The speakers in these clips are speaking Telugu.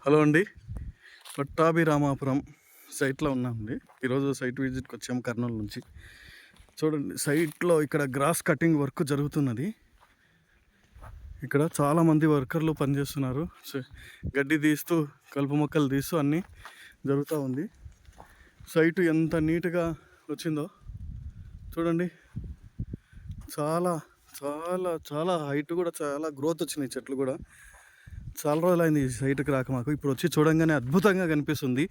హలో అండి, పట్టాభిరామాపురం సైట్లో ఉన్నామండి. ఈరోజు సైట్ విజిట్కి వచ్చాము కర్నూలు నుంచి. చూడండి, సైట్లో ఇక్కడ గ్రాస్ కటింగ్ వర్క్ జరుగుతున్నది. ఇక్కడ చాలామంది వర్కర్లు పనిచేస్తున్నారు. గడ్డి తీస్తూ, కలుపు మొక్కలు తీస్తూ అన్నీ జరుగుతూ ఉంది. సైటు ఎంత నీట్గా వచ్చిందో చూడండి. చాలా చాలా చాలా హైట్ కూడా, చాలా గ్రోత్ వచ్చినాయి చెట్లు కూడా. చాలా రోజులైంది ఈ సైట్కి రాక మాకు. ఇప్పుడు వచ్చి చూడంగానే అద్భుతంగా కనిపిస్తుంది.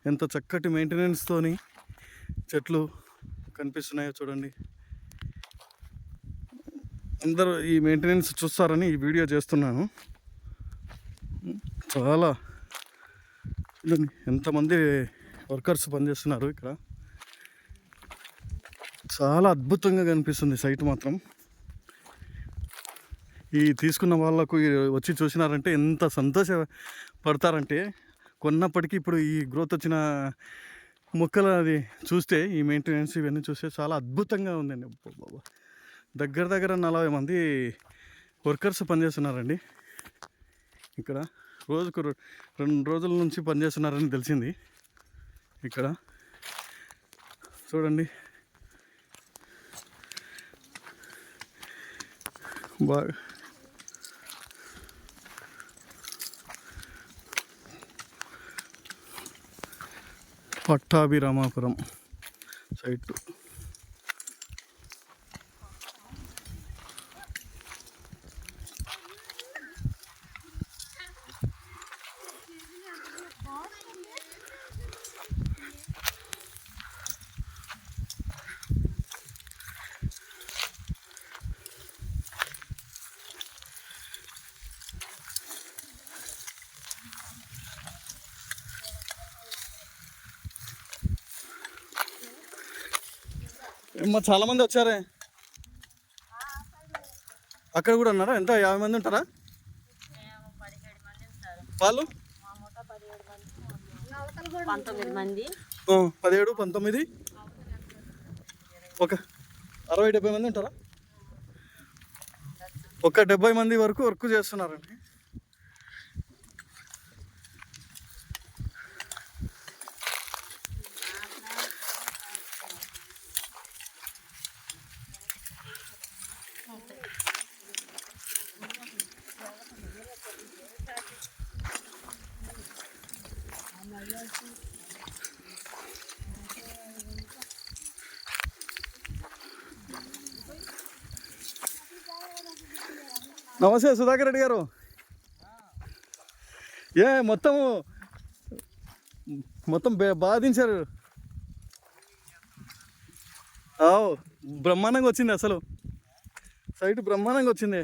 ఎంత చక్కటి మెయింటెనెన్స్తోని చెట్లు కనిపిస్తున్నాయో చూడండి. అందరూ ఈ మెయింటెనెన్స్ చూస్తారని ఈ వీడియో చేస్తున్నాను. చాలా చూడండి ఎంతమంది వర్కర్స్ పనిచేస్తున్నారు ఇక్కడ. చాలా అద్భుతంగా కనిపిస్తుంది సైట్ మాత్రం. ఈ తీసుకున్న వాళ్ళకు వచ్చి చూసినారంటే ఎంత సంతోషపడతారంటే, కొన్నప్పటికీ ఇప్పుడు ఈ గ్రోత్ వచ్చిన మొక్కలు అది చూస్తే, ఈ మెయింటెనెన్స్ ఇవన్నీ చూస్తే చాలా అద్భుతంగా ఉందండి. దగ్గర 40 మంది వర్కర్స్ పనిచేస్తున్నారండి ఇక్కడ. రోజుకు 2 రోజుల నుంచి పనిచేస్తున్నారని తెలిసింది ఇక్కడ. చూడండి బాగా పట్టాభిరామాపురం సైట్. చాలా మంది వచ్చారే. అక్కడ కూడా ఉన్నారా? ఎంత 50 మంది ఉంటారా వాళ్ళు? 17, 19, ఒక 60-70 మంది ఉంటారా? ఒక 70 మంది వరకు వర్క్ చేస్తున్నారండి. నమస్తే సుధాకర్ రెడ్డి గారు. మొత్తం బాధించారు. బ్రహ్మాండంగా వచ్చింది, అసలు సైట్ బ్రహ్మాండంగా వచ్చింది.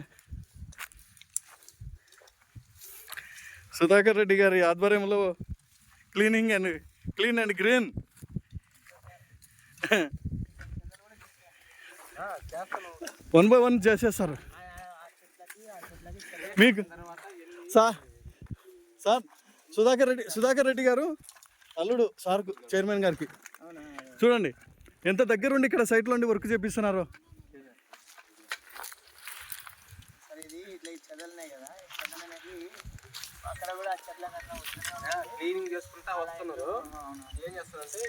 సుధాకర్ రెడ్డి గారి ఆధ్వర్యంలో clean and green. One by one చేసేస్తారు మీకు. సార్ సుధాకర్ రెడ్డి గారు అల్లుడు సార్ చైర్మన్ గారికి. చూడండి ఎంత దగ్గరుండి ఇక్కడ సైట్లో ఉండి వర్క్ చేపిస్తున్నారు. అక్కడ కూడా క్లీనింగ్ చేసుకుంటా వస్తున్నారు. ఏం చేస్తారంటే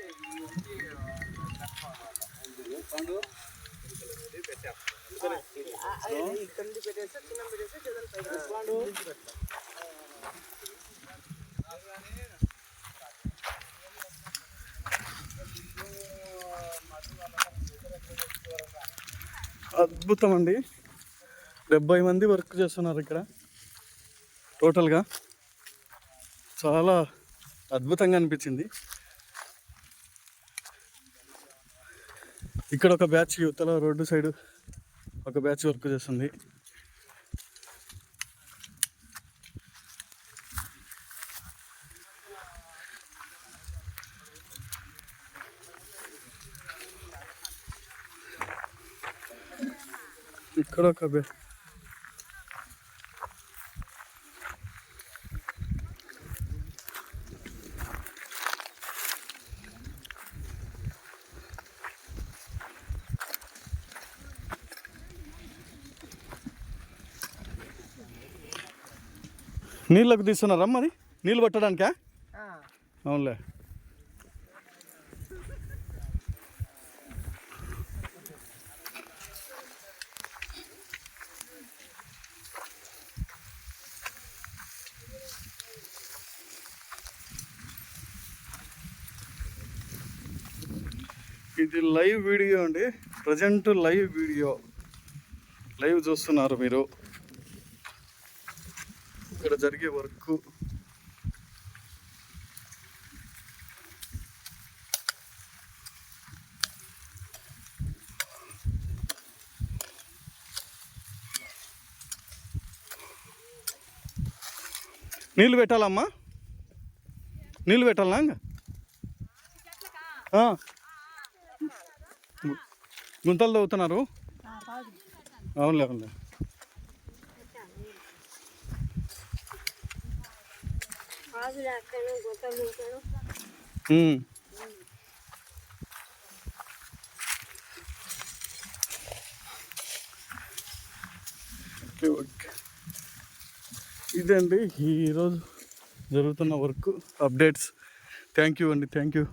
అద్భుతం అండి. 70 మంది వర్క్ చేస్తున్నారు ఇక్కడ టోటల్గా. చాలా అద్భుతంగా అనిపించింది. ఇక్కడ ఒక బ్యాచ్ యువతల రోడ్డు సైడ్ ఒక బ్యాచ్ వర్క్ చేస్తుంది. ఇక్కడ ఒక నీళ్ళకు తీస్తున్నారా మరి? నీళ్ళు పట్టడానికా? అవునులే. ఇది లైవ్ వీడియో అండి, ప్రజెంట్ లైవ్ వీడియో, లైవ్ చూస్తున్నారు మీరు. ఇక్కడ జరిగే వర్క్ నీళ్ళు పెట్టాలమ్మా, నీళ్ళు పెట్టాలనా ఇంకా? గుంతలు తవ్వుతున్నారు. అవునులే అవునులే. ఓకే, ఇదండి ఈరోజు జరుగుతున్న వర్క్ అప్డేట్స్. థ్యాంక్ యూ అండి, థ్యాంక్ యూ.